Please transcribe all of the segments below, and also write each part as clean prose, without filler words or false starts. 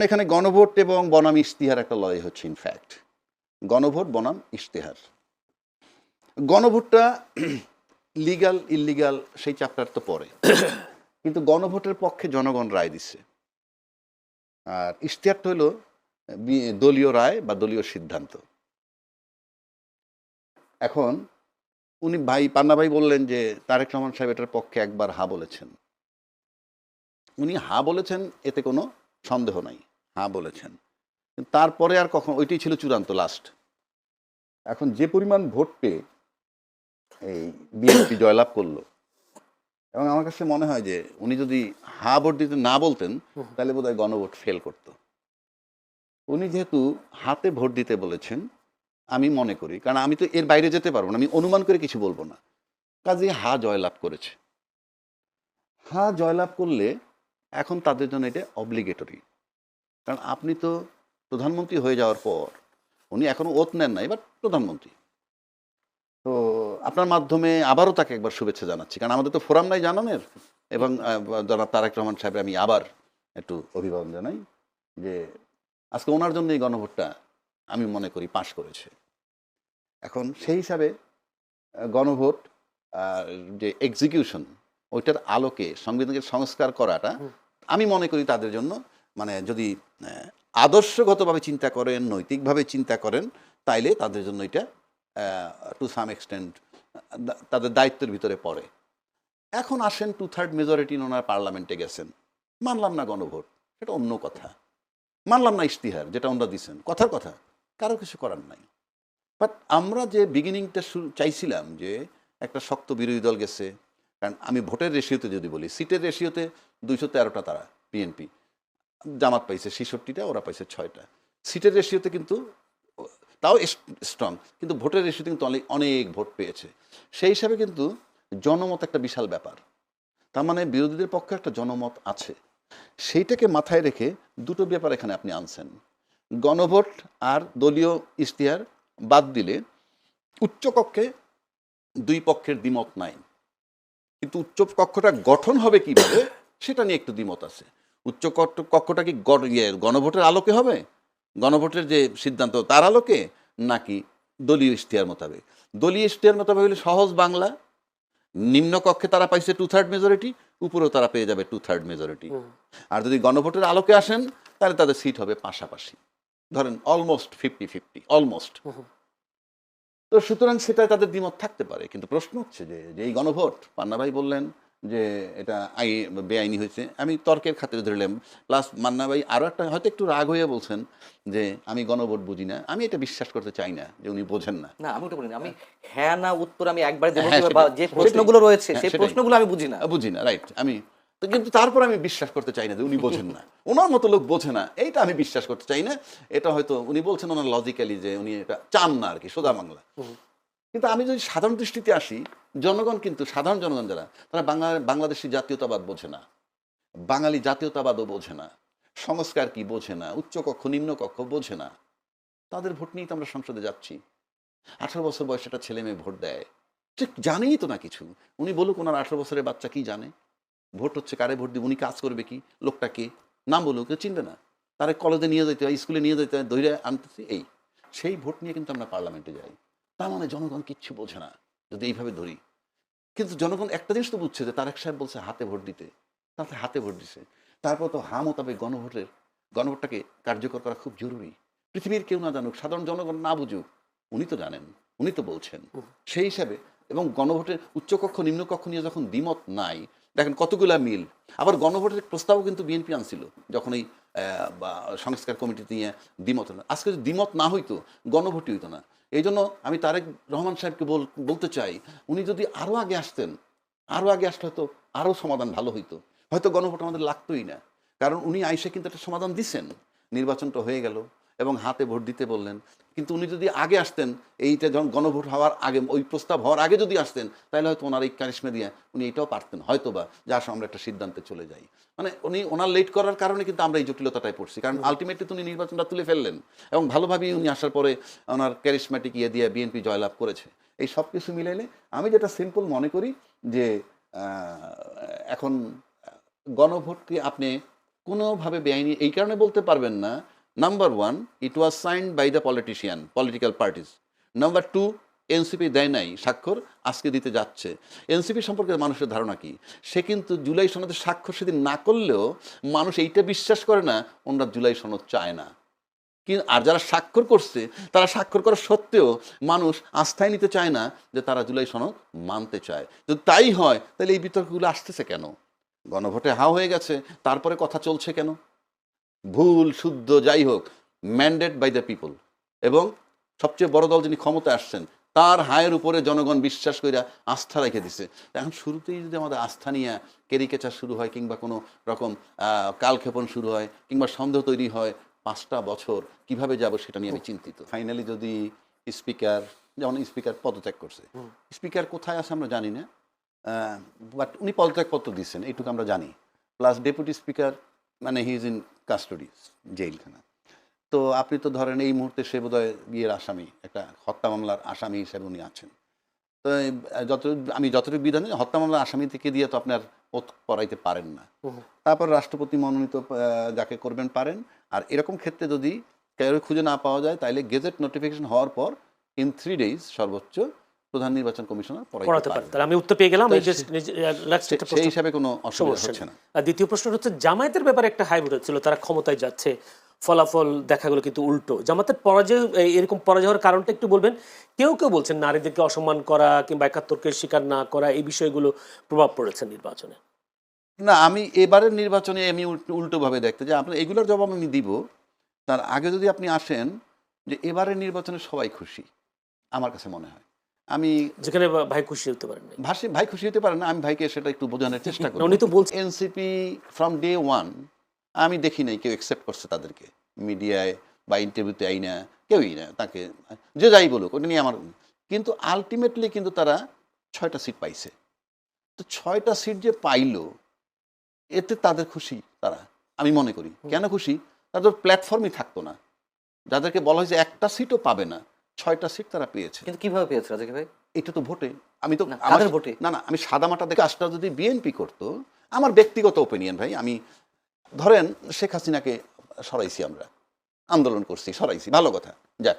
এখানে গণভোট এবং বনাম ইশতেহার একটা লড়াই হচ্ছে। ইনফ্যাক্ট গণভোট বনাম ইশতেহার। গণভোটটা লিগাল ইললিগাল সেই চ্যাপ্টার তো পরে, কিন্তু গণভোটের পক্ষে জনগণ রায় দিচ্ছে, আর ইশতেহারটা হলো দলীয় রায় বা দলীয় সিদ্ধান্ত। এখন উনি পান্না ভাই বললেন যে তারেক রহমান সাহেব এটার পক্ষে একবার হা বলেছেন। উনি হা বলেছেন, এতে কোনো সন্দেহ নাই, হা বলেছেন। তারপরে আর কখন, ওইটাই ছিল চূড়ান্ত লাস্ট। এখন যে পরিমাণ ভোট পেয়ে এই বিএনপি জয়লাভ করলো, এবং আমার কাছে মনে হয় যে উনি যদি হা ভোট দিতে না বলতেন তাহলে বোধহয় গণভোট ফেল করত। উনি যেহেতু হাতে ভোট দিতে বলেছেন, আমি মনে করি, কারণ আমি তো এর বাইরে যেতে পারবো না, আমি অনুমান করে কিছু বলবো না, কাজেই হা জয়লাভ করেছে। হা জয়লাভ করলে এখন তাদের জন্য এটা অব্লিগেটরি। কারণ আপনি তো প্রধানমন্ত্রী হয়ে যাওয়ার পর, উনি এখনো ওত নেন নাই, বাট প্রধানমন্ত্রী, তো আপনার মাধ্যমে আবারও তাকে একবার শুভেচ্ছা জানাচ্ছি, কারণ আমাদের তো ফোরাম নাই জানানোর। এবং জনাব তারেক রহমান সাহেব আমি আবার একটু অভিবাদন জানাই যে আজকে ওনার জন্য এই গণভোটটা আমি মনে করি পাশ করেছে। এখন সেই হিসাবে গণভোট যে এক্সিকিউশন, ওইটার আলোকে সংবিধানকে সংস্কার করাটা আমি মনে করি তাদের জন্য, মানে যদি আদর্শগতভাবে চিন্তা করেন, নৈতিকভাবে চিন্তা করেন, তাইলে তাদের জন্য এটা টু সাম এক্সটেন্ট তাদের দায়িত্বের ভিতরে পড়ে। এখন আসেন 2/3 মেজরিটি ওনার পার্লামেন্টে গেছেন, মানলাম না গণভোট, সেটা অন্য কথা। মানলাম না ইশতেহার যেটা ওনারা দিচ্ছেন, কথার কথা, কারো কিছু করার নাই। বাট আমরা যে বিগিনিংটা চাইছিলাম যে একটা শক্ত বিরোধী দল গেছে, কারণ আমি ভোটের রেশিওতে যদি বলি, সিটের রেশিওতে 213টা তারা বিএনপি, জামাত পাইছে 66টা, ওরা পাইছে 6টা। সিটের রেশিওতে কিন্তু তাও স্ট্রং, কিন্তু ভোটের রেশিওতে কিন্তু অনেক ভোট পেয়েছে। সেই হিসাবে কিন্তু জনমত একটা বিশাল ব্যাপার, তার মানে বিরোধীদের পক্ষে একটা জনমত আছে। সেইটাকে মাথায় রেখে দুটো ব্যাপার এখানে আপনি আনছেন, গণভোট আর দলীয় ইশতেহার বাদ দিলে উচ্চকক্ষে দুই পক্ষের দ্বিমত নাই, কিন্তু উচ্চ কক্ষটা গঠন হবে কিভাবে সেটা নিয়ে একটু দ্বিমত আছে। উচ্চ কক্ষটা কি গণভোটের আলোকে হবে, গণভোটের যে সিদ্ধান্ত তার আলোকে, নাকি দলীয় ইশতেহার মোতাবেক? দলীয় ইশতেহার মোতাবেক হলে সহজ বাংলা, নিম্নকক্ষে তারা পাইছে 2/3 মেজরিটি, উপরেও তারা পেয়ে যাবে 2/3 মেজরিটি। আর যদি গণভোটের আলোকে আসেন তাহলে তাদের সিট হবে পাশাপাশি, ধরেন অলমোস্ট 50-50, অলমোস্ট। তো সুতরাং সেটাই তাদের দ্বিমত থাকতে পারে, কিন্তু প্রশ্ন হচ্ছে যে এই গণভোট, পান্না ভাই বললেন যে এটা বেআইনি হয়েছে, আমি তর্কের খাতিরে ধরলাম। প্লাস মান্না ভাই আরও একটা হয়তো একটু রাগ হয়ে বলছেন যে আমি গণভোট বুঝি না, আমি এটা বিশ্বাস করতে চাই না যে উনি বোঝেন না। না, আমি ওটা বলিনি, আমি হ্যাঁ না উত্তর আমি একবারে দেব, হ্যাঁ, বা সেটাই, যে প্রশ্নগুলো রয়েছে সেই সেটাই। প্রশ্নগুলো আমি বুঝি না। বুঝি না, রাইট। আমি তো কিন্তু তারপর আমি বিশ্বাস করতে চাই না যে উনি বোঝেন না, ওনার মতো লোক বোঝে না, এইটা আমি বিশ্বাস করতে চাই না। এটা হয়তো উনি বলছেন ওনার লজিক্যালি যে উনি এটা চান না আর কি, সোজা বাংলা। কিন্তু আমি যদি সাধারণ দৃষ্টিতে আসি, জনগণ কিন্তু, সাধারণ জনগণ যারা, তারা বাংলাদেশি জাতীয়তাবাদ বোঝে না, বাঙালি জাতীয়তাবাদও বোঝে না, সংস্কার কি বোঝে না, উচ্চকক্ষ নিম্নকক্ষ বোঝে না। তাদের ভোট নিয়েই তো আমরা সংসদে যাচ্ছি। 18 বছর বয়সে একটা ছেলে মেয়ে ভোট দেয়, ঠিক জানেই তো না কিছু। উনি বলুক ওনার 18 বছরের বাচ্চা কি জানে, ভোট হচ্ছে কারে ভোট দিব, উনি কাজ করবে কি, লোকটা কে, নাম বলুক, কেউ চিনবে না। তারা কলেজে নিয়ে যেতে হয়, স্কুলে নিয়ে যেতে হয়, ধৈর্য আনতেছি, এই সেই ভোট নিয়ে কিন্তু আমরা পার্লামেন্টে যাই। তার মানে জনগণ কিচ্ছু বোঝে না যদি এইভাবে ধরি। কিন্তু জনগণ একটা জিনিস তো বুঝছে যে তারেক সাহেব বলছে হাতে ভোট দিতে, তাতে হাতে ভোট দিছে। তারপর তো হা মোতাবেক গণভোটটাকে কার্যকর করা খুব জরুরি। পৃথিবীর কেউ না জানুক, সাধারণ জনগণ না বুঝুক, উনি তো জানেন, উনি তো বলছেন। সেই হিসাবে এবং গণভোটের উচ্চকক্ষ নিম্নকক্ষ নিয়ে যখন দ্বিমত নাই, দেখেন কতগুলা মিল। আবার গণভোটের প্রস্তাবও কিন্তু বিএনপি আনছিল যখন এই সংস্কার কমিটি নিয়ে দ্বিমত হলো। আজকে যদি দ্বিমত না হইতো, গণভোটই হইতো না। এই জন্য আমি তারেক রহমান সাহেবকে বলতে চাই, উনি যদি আরও আগে আসতেন, আরও আগে আসলে হয়তো আরও সমাধান ভালো হইতো, হয়তো গণভোট আমাদের লাগতোই না। কারণ উনি আইসে কিন্তু একটা সমাধান দিচ্ছেন, নির্বাচনটা হয়ে গেল এবং হাতে ভোট দিতে বললেন। কিন্তু উনি যদি আগে আসতেন, এইটা যখন গণভোট হওয়ার আগে, ওই প্রস্তাব হওয়ার আগে যদি আসতেন, তাহলে হয়তো ওনার এই কারিশমা দিয়ে উনি এটাও পারতেন হয়তো, বা যা আমরা একটা সিদ্ধান্তে চলে যাই। মানে উনি ওনার লেট করার কারণে কিন্তু আমরা এই জটিলতাটাই পড়ছি, কারণ আলটিমেটলি তো উনি নির্বাচনটা তুলে ফেললেন এবং ভালোভাবেই উনি আসার পরে ওনার ক্যারিশম্যাটিক ইয়ে দিয়ে বিএনপি জয়লাভ করেছে। এই সব কিছু মিলাইলে আমি যেটা সিম্পল মনে করি যে এখন গণভোটকে আপনি কোনোভাবে বেআইনি এই কারণে বলতে পারবেন না, number one, it was signed by the politician, political parties. Number two, NCP দেয় নাই স্বাক্ষর, আজকে দিতে যাচ্ছে। এনসিপি সম্পর্কে মানুষের ধারণা কি? সে কিন্তু জুলাই সনদে স্বাক্ষর সেদিন না করলেও মানুষ এইটা বিশ্বাস করে না ওনারা জুলাই সনদ চায় না। কিন্তু আর যারা স্বাক্ষর করছে তারা স্বাক্ষর করা সত্ত্বেও মানুষ আস্থায় নিতে চায় না যে তারা জুলাই সনদ মানতে চায়। যদি তাই হয় তাহলে এই বিতর্কগুলো আসতেছে কেন? গণভোটে হা হয়ে গেছে, তারপরে কথা চলছে কেন? ভুল শুদ্ধ যাই হোক, ম্যান্ডেট বাই দ্য পিপল, এবং সবচেয়ে বড় দল যিনি ক্ষমতায় আসছেন তার হায়ের উপরে জনগণ বিশ্বাস কইরা আস্থা রেখে দিছে। এখন শুরুতেই যদি আমাদের আস্থা নিয়ে ক্যারিকেচার শুরু হয় কিংবা কোনো রকম কালক্ষেপণ শুরু হয় কিংবা সন্দেহ তৈরি হয়, 5টা বছর কিভাবে যাব সেটা নিয়ে আমি চিন্তিত। ফাইনালি যদি স্পিকার, যেমন স্পিকার পদত্যাগ করছে, স্পিকার কোথায় আছে আমরা জানি না, বাট উনি পদত্যাগপত্র দিচ্ছেন এইটুকু আমরা জানি। প্লাস ডেপুটি স্পিকার মানে হি ইজ ইন কাস্টডি, জেলখানা। তো আপনি তো ধরেন এই মুহূর্তে সে বোধহয় বিয়ের আসামি, একটা হত্যা মামলার আসামি হিসেবে উনি আছেন। তো আমি যতটুকু বিধান, হত্যা মামলার আসামি থেকে দিয়ে তো আপনার ওত পড়াইতে পারেন না। তারপর রাষ্ট্রপতি মনোনীত যাকে করবেন পারেন। আর এরকম ক্ষেত্রে যদি কেউ খুঁজে না পাওয়া যায় তাহলে গেজেট নোটিফিকেশন হওয়ার পর ইন 3 days সর্বোচ্চ প্রধান নির্বাচন কমিশনার পড়াতে পারে। তাহলে আমি উত্তর পেয়ে গেলাম। এই যে সেই হিসাবে কোনো অসুবিধা হচ্ছে না। আর দ্বিতীয় প্রশ্ন হচ্ছে জামায়াতের ব্যাপারে একটা হাইব্রিড ছিল, তারা ক্ষমতায় যাচ্ছে, ফলাফল দেখা গেলো কিন্তু উল্টো। জামাতের পরাজয়, এরকম পরাজয় হওয়ার কারণটা একটু বলবেন। কেউ কেউ বলছেন নারীদেরকে অসম্মান করা কিংবা 71কে স্বীকার না করা, এই বিষয়গুলো প্রভাব পড়েছে নির্বাচনে। না, আমি এবারের নির্বাচনে আমি উল্টোভাবে দেখতে যে আপনার এগুলোর জবাব আমি দিব। তার আগে যদি আপনি আসেন যে এবারের নির্বাচনে সবাই খুশি আমার কাছে মনে হয়। আমি যেখানে ভাই খুশি হতে পারেন না, ভাই খুশি হতে পারেন না, আমি ভাইকে সেটা একটু বোঝানোর চেষ্টা করি। উনি তো বলছেন এনসিপি ফ্রম ডে ওয়ান আমি দেখি নাই কেউ অ্যাকসেপ্ট করছে তাদেরকে, মিডিয়ায় বা ইন্টারভিউতে আই না, কেউই না, তাকে যে যাই বলুক ওটা নিয়ে আমার। কিন্তু আলটিমেটলি কিন্তু তারা 6টা সিট পাইছে। তো 6টা সিট যে পাইলো এতে তাদের খুশি তারা, আমি মনে করি। কেন খুশি? তাদের প্ল্যাটফর্মই থাকতো না, যাদেরকে বলা হয়েছে একটা সিটও পাবে না, 6টা সিট তারা পেয়েছে। কিন্তু কিভাবে পেয়েছে রাজাকি ভাই? এটা তো ভোটে। আমি তো কাদের ভোটে? না আমি সাদামাটা দেখে কাজটা যদি বিএনপি করতো, আমার ব্যক্তিগত ওপিনিয়ন ভাই, আমি ধরেন শেখ হাসিনাকে সরাইছি, আমরা আন্দোলন করছি, সরাইছি, ভালো কথা, যাক।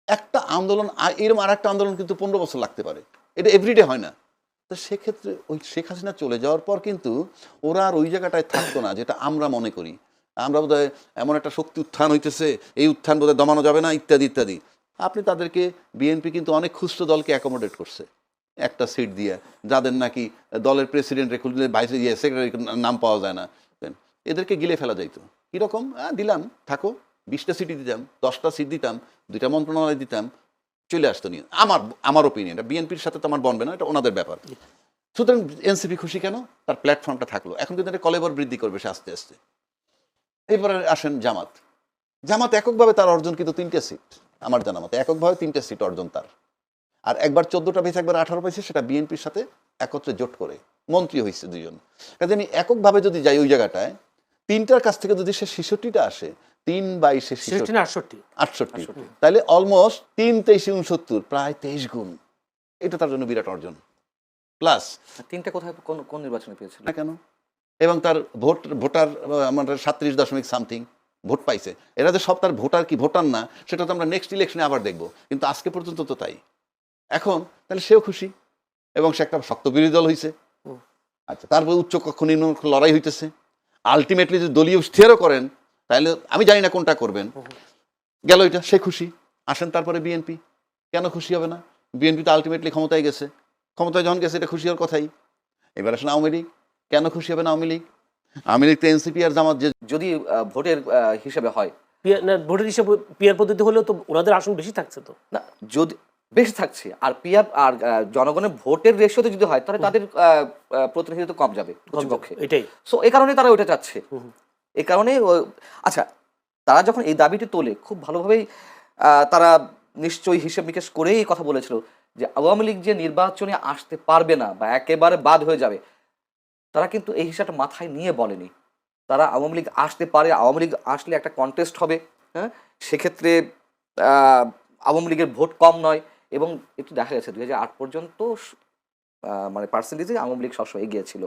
একটা আন্দোলন এরকম আর একটা আন্দোলন কিন্তু 15 বছর লাগতে পারে, এটা এভরিডে হয় না। তো সেক্ষেত্রে ওই শেখ হাসিনা চলে যাওয়ার পর কিন্তু ওরা আর ওই জায়গাটায় থাকতো না, যেটা আমরা মনে করি। আমরা বোধহয় এমন একটা শক্তি উত্থান হইতেছে, এই উত্থান বোধহয় দমানো যাবে না, ইত্যাদি ইত্যাদি। আপনি তাদেরকে, বিএনপি কিন্তু অনেক খুচরো দলকে অ্যাকোমোডেট করছে একটা সিট দিয়ে, যাদের নাকি দলের প্রেসিডেন্ট খুললে ভাইস সেক্রেটারি নাম পাওয়া যায় না, এদেরকে গিলে ফেলা যাইতো। কীরকম? দিলাম, থাকো, 20টা সিটি দিতাম, 10টা সিট দিতাম, 2টা মন্ত্রণালয় দিতাম, চলে আসতো নিয়ে। আমার ওপিনিয়ন, বিএনপির সাথে তো আমার বনবে না, এটা ওনাদের ব্যাপার। সুতরাং এনসিপি খুশি কেন? তার প্ল্যাটফর্মটা থাকলো। এখন কিন্তু এটা কলেবর বৃদ্ধি করবে সে আস্তে আস্তে। এরপরে আসেন জামাত। জামাত এককভাবে তার অর্জন কিন্তু 3টে সিট, আমার জানা মতে এককভাবে 3টে সিট অর্জন তার। আর একবার 14টা পেয়েছে, একবার 18 পেয়েছে, সেটা বিএনপির সাথে একত্রে জোট করে মন্ত্রী হয়েছে 2জন। কাজে আমি এককভাবে যদি যাই ওই জায়গাটায়, 3টার কাছ থেকে যদি সে 66টা আসে, 3/22 68, তাহলে অলমোস্ট 3-23-69, প্রায় 23 গুণ। এটা তার জন্য বিরাট অর্জন। প্লাস 3টা কোথায় কোন নির্বাচনে পেয়েছিল না কেন, এবং তার ভোটার আমাদের 37.something ভোট পাইছে। এরা যে সব তার ভোটার কি ভোটার না সেটা তো আমরা নেক্সট ইলেকশনে আবার দেখব, কিন্তু আজকে পর্যন্ত তো তাই। এখন তাহলে সেও খুশি, এবং সে একটা শক্ত বিরোধী দল হয়েছে। আচ্ছা, তারপর উচ্চ কক্ষ নিম্ন কক্ষ লড়াই হইতেছে। আলটিমেটলি যদি দলীয় স্থিরও করেন তাহলে আমি জানি না কোনটা করবেন, গেল এটা, সে খুশি। আসেন তারপরে বিএনপি, কেন খুশি হবে না? বিএনপি তো আলটিমেটলি ক্ষমতায় গেছে, ক্ষমতায় যখন গেছে এটা খুশি হওয়ার কথাই। এবার আসেন আওয়ামী লীগ, কেন খুশি হবে না আওয়ামী লীগ? আওয়ামী লীগ তো এনসিপি আর জামাত যে যদি ভোটের হিসাবে হয়, ভোটের হিসাবে পিয়ার পদ্ধতি হলেও তো ওনাদের আসন বেশি থাকছে তো না, যদি বেশি থাকছে আর পিয়ার আর জনগণের ভোটের রেশিওতে যদি হয় তাহলে তাদের প্রতিনিধিত্ব কম যাবে পক্ষে, এটাই। সো এই কারণে তারা ওইটা চাচ্ছে। এই কারণে আচ্ছা, তারা যখন এই দাবিটি তোলে খুব ভালোভাবেই তারা নিশ্চয়ই হিসেব নিকেশ করেই কথা বলেছিল যে আওয়ামী লীগ যে নির্বাচনে আসতে পারবে না বা একেবারে বাদ হয়ে যাবে, তারা কিন্তু এই হিসাবটা মাথায় নিয়ে বলেনি। তারা আওয়ামী লীগ আসতে পারে, আওয়ামী লীগ আসলে একটা কন্টেস্ট হবে, হ্যাঁ, সেক্ষেত্রে আওয়ামী লীগের ভোট কম নয়, এবং একটু দেখা গেছে 2008 পর্যন্ত মানে পার্সেন্টেজে আওয়ামী লীগ সবসময় এগিয়ে ছিল।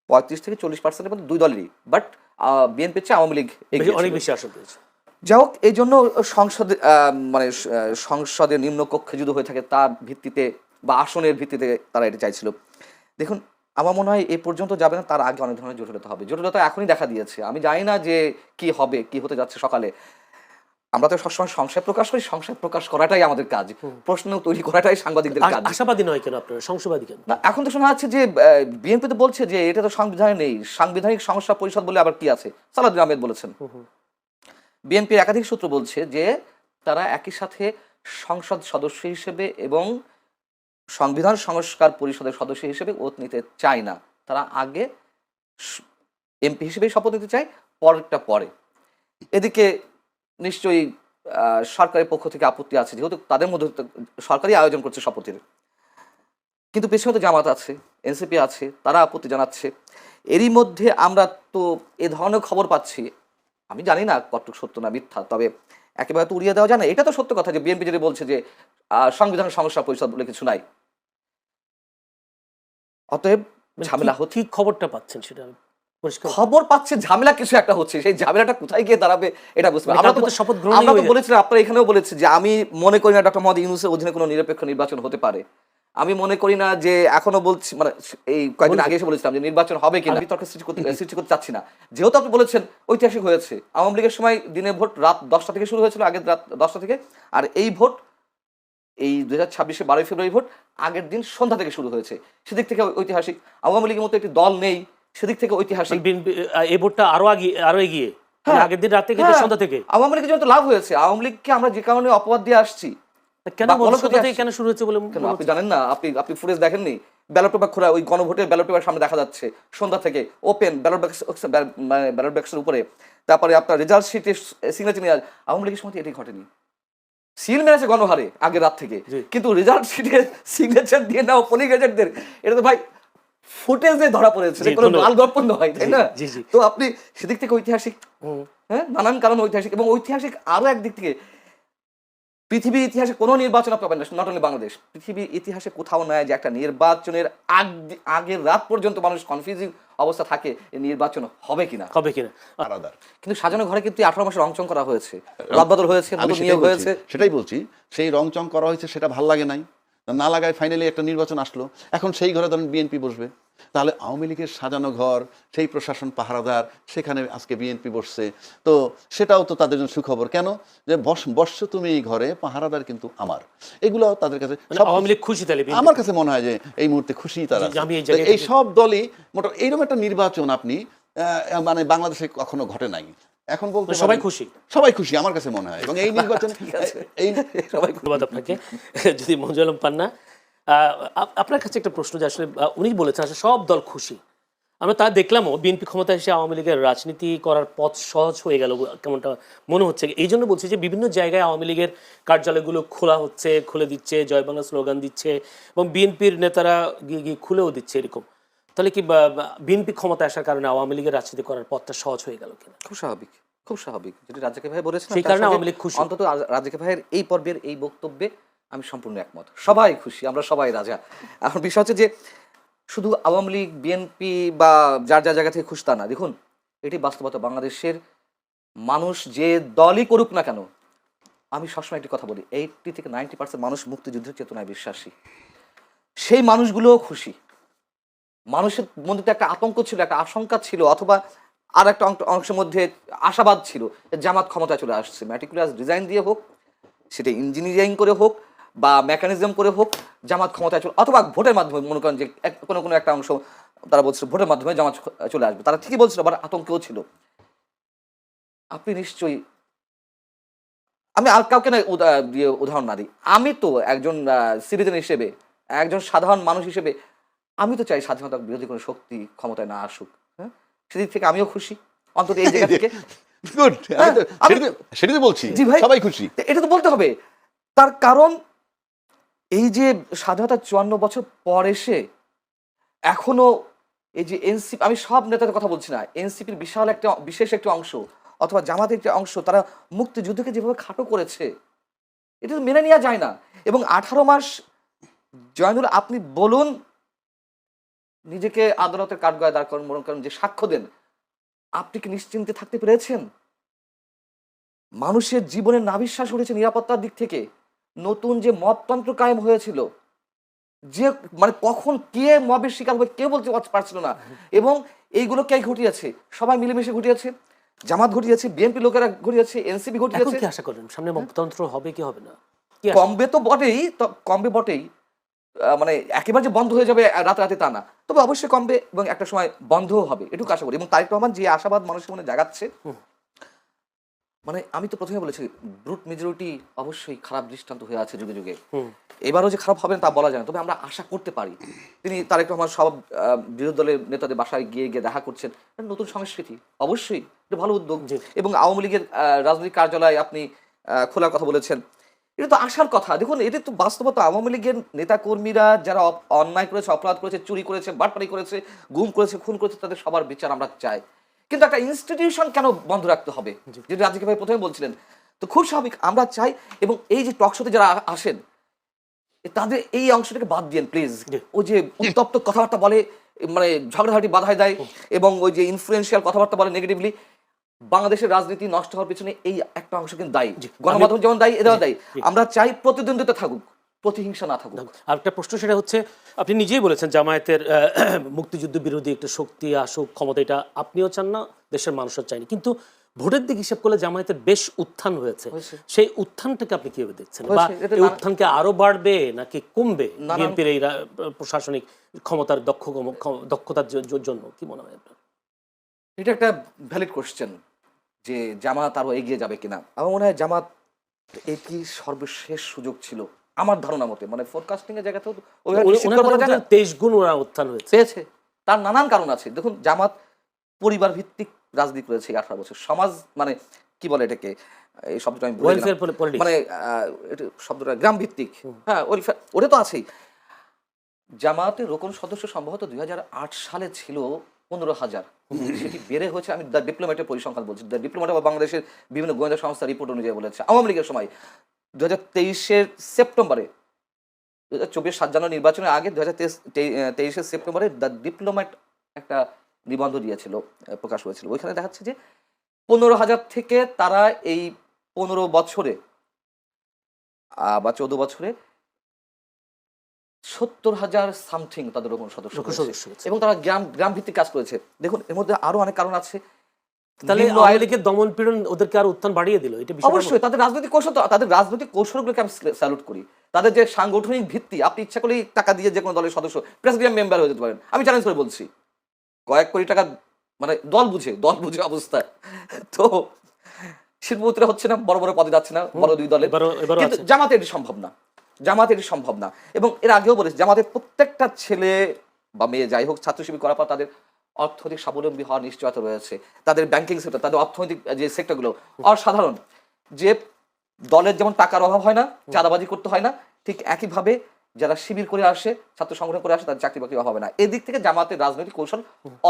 35-40% মধ্যে দুই দলেরই, বাট বিএনপির চেয়ে আওয়ামী লীগ এগিয়ে অনেক ছিল। বেশি আসন পেয়েছে। যাই হোক, এই জন্য সংসদে মানে সংসদের নিম্নকক্ষে যদি হয়ে থাকে তার ভিত্তিতে বা আসনের ভিত্তিতে তারা এটা চাইছিল। দেখুন, আমার মনে হয় এ পর্যন্ত যাবে না, তার আগে অনেক ধরনের জটিলতা হবে। জটিলতা এখনই দেখা দিয়েছে। আমি জানি না যে কি হবে, কি হতে যাচ্ছে সকালে। আমরা তো সবসময় সংশয় প্রকাশ করি, সংশয় প্রকাশ করাটাই আমাদের কাজ, প্রশ্ন তৈরি করাটাই সাংবাদিকদের কাজ। আশাবাদী নয় কেন আপনারা, সংশয়বাদী কেন? না, এখন তো শোনা যাচ্ছে যে বিএনপি তো বলছে যে এটা তো সংবিধানে নেই, সাংবিধানিক সংস্থা পরিষদ বলে আবার কি আছে, সালাউদ্দিন আহমেদ বলেছেন। বিএনপির একাধিক সূত্র বলছে যে তারা একই সাথে সংসদ সদস্য হিসেবে এবং সংবিধান সংস্কার পরিষদের সদস্য হিসেবে ওত নিতে চায় না, তারা আগে এমপি হিসেবেই শপথ নিতে চায়, পরেরটা পরে। এদিকে নিশ্চয়ই সরকারের পক্ষ থেকে আপত্তি আছে, যেহেতু তাদের মধ্যে সরকারই আয়োজন করছে শপথের, কিন্তু পেছনে তো জামাত আছে, এনসিপি আছে, তারা আপত্তি জানাচ্ছে। এরই মধ্যে আমরা তো এ ধরনের খবর পাচ্ছি, আমি জানি না কতটুকু সত্য না মিথ্যা, তবে একেবারে তো উড়িয়ে দেওয়া যায় না। এটা তো সত্য কথা যে বিএনপি যদি বলছে যে সংবিধান সংস্কার পরিষদ বলে কিছু নাই, অতএব ঝামেলা হচ্ছে। ঠিক খবরটা পাচ্ছেন সেটা পরিষ্কার। খবর পাচ্ছে ঝামেলা কিছু একটা হচ্ছে, সেই ঝামেলাটা কোথায় গিয়ে দাঁড়াবে এটা বুঝতে পারছি। আমরা তো শপথ গ্রহণ বলেছিলাম, আপনারা এখানেও বলেছে যে আমি মনে করি না ডক্টর মোহাম্মদ ইউনূসের অধীনে কোনো নিরপেক্ষ নির্বাচন হতে পারে। আমি মনে করি না যে, এখনো বলছি, মানে এই কয়েকদিন আগে এসে বলেছিলাম যে নির্বাচন হবে কিনা, বিতর্ক সৃষ্টি করতে চাচ্ছি না। যেহেতু আপনি বলেছেন ঐতিহাসিক হয়েছে, আওয়ামী লীগের সময় দিনের ভোট রাত 10টা থেকে শুরু হয়েছিল, আগের রাত 10টা থেকে, আর এই ভোট এই 2026 12 ফেব্রুয়ারি ভোট আগের দিন সন্ধ্যা থেকে শুরু হয়েছে, সেদিক থেকে ঐতিহাসিক। আওয়ামী লীগের মতো একটি দল নেই, সেদিক থেকে ঐতিহাসিক। এই ভোটটা আরো এগিয়ে, আগের দিন রাতে কিন্তু সন্ধ্যা থেকে আওয়ামী লীগের জন্য লাভ হয়েছে। আওয়ামী লীগকে আমরা যে কারণে অপবাদ দিয়ে আসছি, কেন কেন শুরু হচ্ছে বলে আপনি জানেন না? আপনি ফুটেজ দেখেননি? ব্যালট পেপার খোলা, ওই গণভোটের ব্যালট পেপার সামনে দেখা যাচ্ছে সন্ধ্যা থেকে, ওপেন ব্যালট বাক্সের উপরে, তারপরে আপনার রেজাল্ট শিটে সিগনেচার নিয়ে। আওয়ামী লীগের সময় এটাই ঘটেনি, সিল মেরেছে গণহারে আগের রাত থেকে, কিন্তু রেজাল্ট শিটে সিগনেচার দিয়ে নাও পোলিং এজেন্টদের, এটা তো ভাই ফুটেজে ধরা পড়েছে, কোনো লাল গল্প নয়, তাই না? তো আপনি সেদিক থেকে ঐতিহাসিক, হ্যাঁ, নানান কারণ ঐতিহাসিক। এবং ঐতিহাসিক আরো একদিক থেকে, পৃথিবীর ইতিহাসে কোনো নির্বাচন পাবেন না, নট অনলি বাংলাদেশ, পৃথিবীর ইতিহাসে কোথাও নয় যে একটা নির্বাচনের আগের রাত পর্যন্ত মানুষ কনফিউজিং অবস্থা থাকে, এই নির্বাচন হবে কিনা। আলাদা। কিন্তু সাজানো ঘরে কিন্তু 18 মাসে রংচং করা হয়েছে, রদবদল হয়েছে, নতুন নিয়োগ হয়েছে। সেটাই বলছি, সেই রংচং করা হয়েছে, সেটা ভাল লাগে নাই, না লাগায় ফাইনালি একটা নির্বাচন আসলো। এখন সেই ঘরে ধরেন বিএনপি বসবে, তাহলে আওয়ামী লীগের সাজানো ঘর, সেই প্রশাসন পাহারাদার, সেখানে আজকে বিএনপি বসছে, তো সেটাও তো তাদের জন্য সুখবর। কেন যে বসছো তুমি এই ঘরে, পাহারাদার কিন্তু আমার, এগুলো তাদের কাছে আওয়ামী লীগ খুশি। তাহলে আমার কাছে মনে হয় যে এই মুহূর্তে খুশি তারা। এই সব দলই মোটা এইরকম একটা নির্বাচন আপনি মানে বাংলাদেশে কখনো ঘটে নাই। এখন বলতে সবাই খুশি, সবাই খুশি আমার কাছে মনে হয়। এবং এই নির্বাচনে এই সবাই ধন্যবাদ আপনাকে। যদি মঞ্জুর আলম পান্না, আপনার কাছে একটা প্রশ্ন, যে আসলে উনি বলেছেন আসলে সব দল খুশি, আমরা তা দেখলামও বিএনপি ক্ষমতায় এসে আওয়ামী লীগের রাজনীতি করার পথ সহজ হয়ে গেল কেমনটা মনে হচ্ছে। এই জন্য বলছি যে বিভিন্ন জায়গায় আওয়ামী লীগের কার্যালয়গুলো খোলা হচ্ছে, খুলে দিচ্ছে, জয় বাংলা স্লোগান দিচ্ছে, এবং বিএনপির নেতারা গিয়ে খুলেও দিচ্ছে এরকম। তাহলে কি বিএনপি ক্ষমতায় আসার কারণে আওয়ামী লীগের রাজনীতি করার পথটা সহজ হয়ে গেল কিনা? খুব স্বাভাবিক, খুব স্বাভাবিক। যেটি রাজাকে ভাই বলেছেন, সেই কারণে আওয়ামী লীগ খুশি। অন্তত রাজাকে ভাইয়ের এই পর্বের এই বক্তব্যে আমি সম্পূর্ণ একমত। সবাই খুশি, আমরা সবাই রাজা। এখন বিষয় হচ্ছে যে শুধু আওয়ামী লীগ, বিএনপি বা যার যার জায়গা থেকে খুশি তা না। দেখুন, এটি বাস্তবতা। বাংলাদেশের মানুষ যে দলই করুক না কেন, আমি সবসময় একটি কথা বলি, 80 থেকে 90% মানুষ মুক্তিযুদ্ধের চেতনায় বিশ্বাসী। সেই মানুষগুলোও খুশি। মানুষের মধ্যে তো একটা আতঙ্ক ছিল, একটা আশঙ্কা ছিল, অথবা আর একটা অংশের মধ্যে আশাবাদ ছিল, জামাত ক্ষমতায় চলে আসছে। ম্যাটিকুলাস ডিজাইন দিয়ে হোক, সেটা ইঞ্জিনিয়ারিং করে হোক বা মেকানিজম করে হোক, জামাত ক্ষমতায় চলে, অথবা ভোটের মাধ্যমে, মনে করেন যে কোনো একটা অংশ তারা বলছিল ভোটের মাধ্যমে জামাত চলে আসবে, তারা ঠিকই বলছিল, আবার আতঙ্কেও ছিল। আপনি নিশ্চয়ই, আমি আর কাউকে না দিয়ে উদাহরণ না দিই, আমি তো একজন সিটিজেন হিসেবে, একজন সাধারণ মানুষ হিসেবে, আমি তো চাই স্বাধীনতা বিরোধী কোনো শক্তি ক্ষমতায় না আসুক। হ্যাঁ, সেদিক থেকে আমিও খুশি, অন্তত এই জায়গা থেকে। সেটাই বলছি, জি ভাই, সবাই খুশি, এটা তো বলতে হবে। তার কারণ এই যে স্বাধীনতা 54 বছর পর এসে এখনো এই যে এনসিপি, আমি সব নেতাদের কথা বলছি না, এনসিপির বিশেষ একটি অংশ অথবা জামাতের একটি অংশ, তারা মুক্তিযুদ্ধকে যেভাবে খাটো করেছে, এটা তো মেনে নেওয়া যায় না। এবং 18 মাস, জয়নুল আপনি বলুন নিজেকে আদালতের কাঠগড়ায় দাঁড় করান, মনে করেন যে সাক্ষ্য দেন, আপনি কি নিশ্চিন্তে থাকতে পেরেছেন? মানুষের জীবনের নাভিশ্বাস উঠেছে নিরাপত্তার দিক থেকে। নতুন যে মবতন্ত্র কায়েম হয়েছিল, যে মানে কখন কে মবের শিকার হবে কেউ বলতে পারছিল না, এবং এইগুলো কে ঘটিয়েছে? সবাই মিলেমিশে ঘটিয়েছে। জামাত ঘটিয়েছে, বিএনপি লোকেরা ঘটিয়েছে, এনসিপি এখন ঘটিয়েছে। কি আশা করেন সামনে মতন্ত্র হবে কি হবে না? কি আশা কমবে তো বটেই, কমবে বটেই। মানে একেবারে যে বন্ধ হয়ে যাবে রাতারাতি তা না, তবে অবশ্যই কমবে এবং একটা সময় বন্ধও হবে, এটুকু আশা করি। এবং তারেক রহমান যে আশাবাদ মানুষের মনে জাগাচ্ছে, মানে আমি তো প্রথমে বলেছি ব্রুট মেজরিটি অবশ্যই খারাপ দৃষ্টান্ত হয়ে আছে যুগে যুগে। এবারও যে খারাপ হবে না তা বলা যায় না, তবে আমরা আশা করতে পারি। তিনি তারেক রহমান সব বিরোধী দলের নেতাদের বাসায় গিয়ে গিয়ে দেখা করছেন, এটা নতুন সংস্কৃতি, অবশ্যই এটা ভালো উদ্যোগ। জি। এবং আওয়ামী লীগের রাজনৈতিক কার্যালয় আপনি খোলার কথা বলেছেন, এটা তো আসার কথা। দেখুন, এটা তো বাস্তবতা। আওয়ামী লীগের নেতা কর্মীরা যারা অন্যায় করেছে, অপরাধ করেছে, চুরি করেছে, বাটপারি করেছে, গুম করেছে, খুন করেছে, তাদের সবার বিচার আমরা চাই। কিন্তু একটা ইনস্টিটিউশন কেন বন্ধ রাখতে হবে, যেটা রাজিক ভাই প্রথমে বলছিলেন? তো খুব স্বাভাবিক আমরা চাই। এবং এই যে টক শোতে যারা আসেন, তাদের এই অংশটাকে বাদ দিয়েন প্লিজ। ওই যে উত্তপ্ত কথাবার্তা বলে, মানে ঝগড়াঝাটি বাধায় দেয়, এবং ওই যে ইনফ্লুয়েন্সিয়াল কথাবার্তা বলে নেগেটিভলি, বাংলাদেশের রাজনীতি নষ্ট হওয়ার পিছনে এই একটা অংশ কিন্তু দায়ী। গণমাধ্যম যেমন দায়ী, এটাও দায়ী। আমরা চাই প্রতিদ্বন্দ্বিতা থাকুক, প্রতিহিংসা না থাকুক। আর একটা প্রশ্ন, সেটা হচ্ছে আপনি নিজেই বলেছেন জামায়াতের মুক্তিযুদ্ধ বিরোধী একটা শক্তি আসুক ক্ষমতা, এটা আপনিও চান না, দেশের মানুষও চায়নি, কিন্তু ভোটের দিক হিসাব করলে জামায়াতের বেশ উত্থান হয়েছে। সেই উত্থানটাকে আপনি কিভাবে দেখছেন, বা এই উত্থানকে আরো বাড়বে নাকি কমবে বিএনপির এই প্রশাসনিক ক্ষমতার দক্ষতার জন্য? কি মনে হয় আপনার? এটা একটা ভ্যালিড কোশ্চেন যে জামাত আরো এগিয়ে যাবে কিনা। আমার মনে হয় জামাত এটি সর্বশেষ সুযোগ ছিল আমার ধারণা মতে, মানে ফোরকাস্টিং এর জায়গাতেও ওইভাবে নিশ্চিত করা যায় না। 23 গুণ ওরা উত্থান হয়েছে, পেয়েছে। তার নানান কারণ আছে। দেখুন, জামাত পরিবার ভিত্তিক রাজনীতি করেছে 18 বছর। সমাজ মানে কি বলে এটাকে, এই শব্দটা আমি ভুলে গেলাম। মানে এটা শব্দটা গ্রাম ভিত্তিক, হ্যাঁ, ওটা তো আছেই। জামাতের রোকন সদস্য সম্ভবত 2008 সালে ছিল 15,000, সেটি বেড়ে হয়েছে, আমি দ্য ডিপ্লোম্যাটের পরিসংখ্যান বলছি, দ্য ডিপ্লোম্যাট বা বাংলাদেশের বিভিন্ন গোয়েন্দা সংস্থার রিপোর্ট অনুযায়ী বলেছে আওয়ামী লীগের সময় 2023-এর সেপ্টেম্বরে, 2024 7 জানুয়ারি নির্বাচনের আগে 2023-এর সেপ্টেম্বরে দ্য ডিপ্লোম্যাট একটা নিবন্ধ দিয়েছিল, প্রকাশ হয়েছিল। ওইখানে দেখাচ্ছে যে 15,000 থেকে তারা এই 15 বছরে বা 14 বছরে 70,000 সামথিং তাদের রোকন সদস্য হয়েছে। এবং তারা গ্রাম ভিত্তিক কাজ করেছে। দেখুন, এর মধ্যে আরো অনেক কারণ আছে। তাহলে আওয়ামী লীগের দমন পীড়ন ওদেরকে আরো উত্থান বাড়িয়ে দিল, এটা অবশ্যই। তাদের রাজনৈতিক কৌশল, তাদের রাজনৈতিক কৌশলগুলোকে আমি স্যালুট করি। তাদের যে সাংগঠনিক ভিত্তি, আপনি ইচ্ছা করলেই টাকা দিয়ে যে কোনো দলের সদস্য প্রেসিডিয়াম মেম্বার হয়ে যেতে পারেন। আমি চ্যালেঞ্জ করে বলছি, কয়েক কোটি টাকা, মানে দল বুঝে অবস্থা। তো শিল্পপতিরা হচ্ছে না, বড় বড় পদে যাচ্ছে না বড় দুই দলে, কিন্তু জামাতে এটি সম্ভব না। জামাতে এটি সম্ভব না। এবং এর আগেও বলেছি, জামাতের প্রত্যেকটা ছেলে বা মেয়ে যাই হোক, ছাত্র শিবির করার পর তাদের অর্থনৈতিক স্বাবলম্বী হওয়ার নিশ্চয়তা রয়েছে। তাদের ব্যাংকিং সেক্টর, তাদের অর্থনৈতিক যে সেক্টরগুলো অসাধারণ। যে দলের যেমন টাকার অভাব হয় না, চাঁদাবাজি করতে হয় না, ঠিক একইভাবে যারা শিবির করে আসে, ছাত্র সংগঠন করে আসে, তাদের চাকরি বাকরি অভাব হয় না। এদিক থেকে জামাতের রাজনৈতিক কৌশল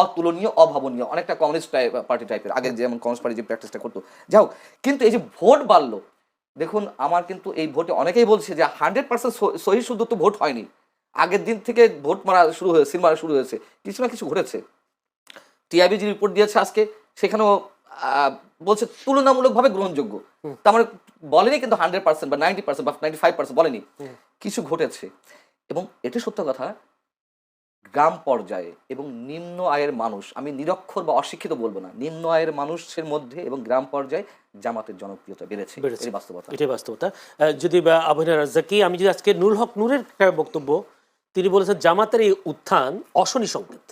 অতুলনীয়, অভাবনীয়, অনেকটা কমিউনিস্ট পার্টি টাইপের। আগে যেমন কমিউনিস্ট পার্টি যে প্র্যাকটিসটা করতো, যাও। কিন্তু এই যে ভোট বাড়লো, দেখুন আমার কিন্তু এই ভোটে অনেকেই বলছে যে 100% সহি শুদ্ধ তো ভোট হয়নি। আগের দিন থেকে ভোট মারা শুরু হয়েছে, সিল মারা শুরু হয়েছে, কিছু না কিছু ঘটেছে। টিআইবি যে রিপোর্ট দিয়েছে আজকে, সেখানেও বলছে তুলনামূলকভাবে গ্রহণযোগ্য। তার মানে বলেনি কিন্তু 100% বা 90% বা 95% বলেনি, কিছু ঘটেছে। এবং এটি সত্য কথা, গ্রাম পর্যায়ে এবং নিম্ন আয়ের মানুষ, আমি নিরক্ষর বা অশিক্ষিত বলবো না, নিম্ন আয়ের মানুষের মধ্যে এবং গ্রাম পর্যায়ে জামাতের জনপ্রিয়তা বেড়েছে। এটাই বাস্তবতা, এটাই বাস্তবতা। যদি আবু রাজ্জাকি, আমি যদি আজকে নুরুল হক নূরের বক্তব্য, তিনি বলেছেন জামাতের এই উত্থান অশনি সংকেত,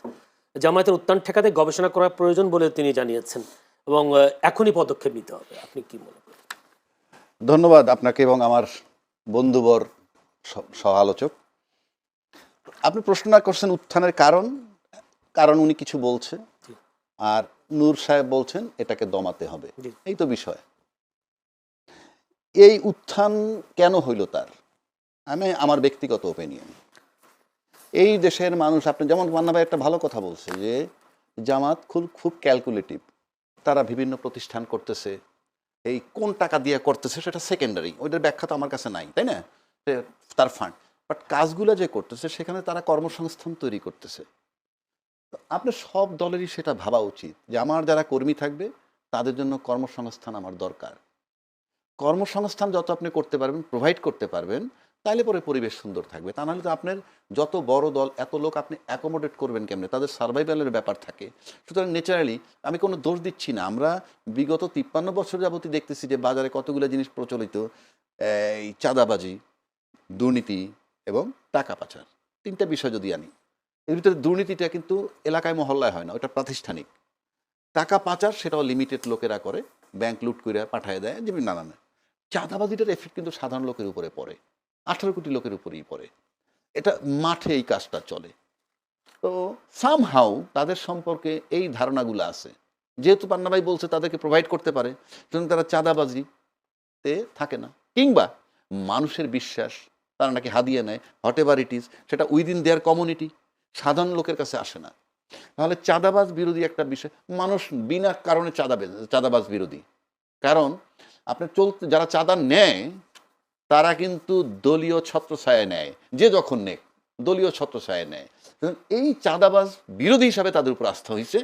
জামায়াতের উত্থান ঠেকাতে গবেষণা করা প্রয়োজন বলে তিনি জানিয়েছেন, এবং এখনই পদক্ষেপ নিতে হবে। আপনি কি মনে করেন? ধন্যবাদ আপনাকে এবং আমার বন্ধুবর সহ আলোচক। আপনি প্রশ্ন করছেন উত্থানের কারণ উনি কিছু বলছে, আর নূর সাহেব বলছেন এটাকে দমাতে হবে। এই তো বিষয়। এই উত্থান কেন হইল তার, আমি আমার ব্যক্তিগত ওপিনিয়ন, এই দেশের মানুষ, আপনি যেমন মান্না ভাই একটা ভালো কথা বলছে যে জামাত খুব ক্যালকুলেটিভ। তারা বিভিন্ন প্রতিষ্ঠান করতেছে, এই কোন টাকা দিয়ে করতেছে সেটা সেকেন্ডারি, ওইটার ব্যাখ্যা তো আমার কাছে নাই, তাই না? তার ফান্ড, বাট কাজগুলো যে করতেছে সেখানে তারা কর্মসংস্থান তৈরি করতেছে। আপনার সব দলেরই সেটা ভাবা উচিত যে আমার যারা কর্মী থাকবে তাদের জন্য কর্মসংস্থান আমার দরকার। কর্মসংস্থান যত আপনি করতে পারবেন, প্রোভাইড করতে পারবেন, তাইলে পরে পরিবেশ সুন্দর থাকবে। তা নাহলে তো আপনার যত বড় দল, এত লোক আপনি অ্যাকোমোডেট করবেন কেমনে? তাদের সার্ভাইভালের ব্যাপার থাকে। সুতরাং ন্যাচারালি আমি কোনো দোষ দিচ্ছি না। আমরা বিগত 53 বছর যাবতই দেখতেছি যে বাজারে কতগুলো জিনিস প্রচলিত, এই চাঁদাবাজি, দুর্নীতি এবং টাকা পাচার। 3টা বিষয় যদি আনি, এর ভিতরে দুর্নীতিটা কিন্তু এলাকায় মহল্লায় হয় না, ওটা প্রাতিষ্ঠানিক। টাকা পাচার সেটাও লিমিটেড লোকেরা করে, ব্যাংক লুট করে পাঠায় দেয়, যেমন নানান। চাঁদাবাজিটার এফেক্ট কিন্তু সাধারণ লোকের উপরে পড়ে, 18 কোটি লোকের উপরেই পড়ে। এটা মাঠে এই কাজটা চলে। তো সামহাউ তাদের সম্পর্কে এই ধারণাগুলো আছে, যেহেতু পান্না ভাই বলছে তাদেরকে প্রোভাইড করতে পারে, সুতরাং তারা চাঁদাবাজিতে থাকে না। কিংবা মানুষের বিশ্বাস, তারা নাকি হাদিয়ে নেয়, হোয়াট এভার ইট ইজ, সেটা উইদিন দেয়ার কমিউনিটি, সাধারণ লোকের কাছে আসে না। তাহলে চাঁদাবাজ বিরোধী একটা বিষয়, মানুষ বিনা কারণে চাঁদাবাজ বিরোধী। কারণ আপনি যারা চাঁদা নেয় তারা কিন্তু দলীয় ছত্রছায়ায় নেয়, যে যখন নেয় দলীয় ছত্রছায়ায় নেয়। এই চাঁদাবাজ বিরোধী হিসাবে তাদের উপর আস্থা হয়েছে।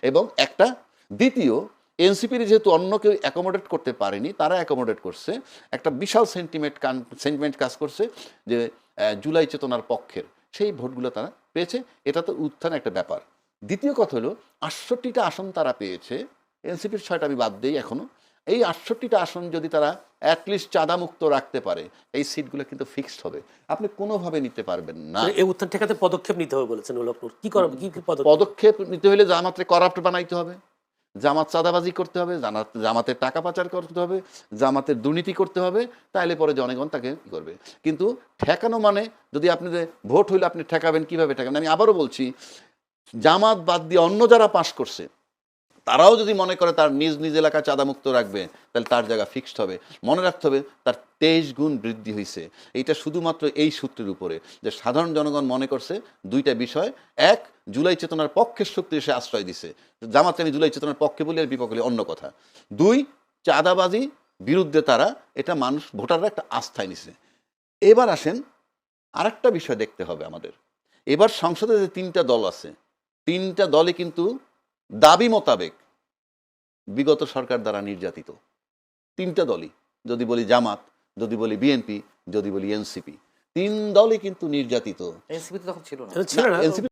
এবং একটা দ্বিতীয়, এনসিপির যেহেতু অন্য কেউ অ্যাকোমোডেট করতে পারেনি, তারা অ্যাকোমোডেট করছে, একটা বিশাল সেন্টিমেন্ট কাজ করছে যে জুলাই চেতনার পক্ষের সেই ভোটগুলো তারা পেয়েছে। এটা তো উত্থান একটা ব্যাপার। দ্বিতীয় কথা হলো 68টা আসন তারা পেয়েছে, এনসিপির 6টা আমি বাদ দিই এখনও। এই 68টা আসন যদি তারা অ্যাটলিস্ট চাঁদামুক্ত রাখতে পারে, এই সিটগুলো কিন্তু ফিক্সড হবে, আপনি কোনোভাবে নিতে পারবেন না। এই উত্থান ঠেকাতে পদক্ষেপ নিতে হবে বলেছেন উলকনুর। কি করবে, কি কি পদক্ষেপ? পদক্ষেপ নিতে হলে জামাতরে করাপ্ট বানাইতে হবে, জামাত চাঁদাবাজি করতে হবে, জামাতের টাকা পাচার করতে হবে, জামাতের দুর্নীতি করতে হবে, তাইলে পরে জনগণ তাকে ই করবে। কিন্তু ঠেকানো মানে, যদি আপনি যে ভোট হইলে আপনি ঠেকাবেন, কিভাবে ঠেকাবেন? আমি আবারও বলছি, জামাত বাদ দিয়ে অন্য যারা পাশ করছে তারাও যদি মনে করে তার নিজ নিজ এলাকা চাঁদামুক্ত রাখবে, তাহলে তার জায়গা ফিক্সড হবে। মনে রাখতে হবে তার 23 গুণ বৃদ্ধি হয়েছে। এইটা শুধুমাত্র এই সূত্রের উপরে যে সাধারণ জনগণ মনে করছে 2টা বিষয়। এক, জুলাই চেতনার পক্ষের শক্তি এসে আশ্রয় দিছে, জামাতকে আমি জুলাই চেতনার পক্ষে বলি আর বিপক্ষে বলি অন্য কথা। 2, চাঁদাবাজি বিরুদ্ধে তারা, এটা মানুষ ভোটাররা একটা আস্থায় নিছে। এবার আসেন আরেকটা বিষয় দেখতে হবে আমাদের। এবার সংসদে যে 3টা দল আছে, 3টা দলই কিন্তু দাবি মোতাবেক বিগত সরকার দ্বারা নির্যাতিত। 3টা দলই, যদি বলি জামাত, যদি বলি বিএনপি, যদি বলি এনসিপি, 3 দলই কিন্তু নির্যাতিত। এনসিপি তো তখন ছিল না। এটা ছিল না। এনসিপি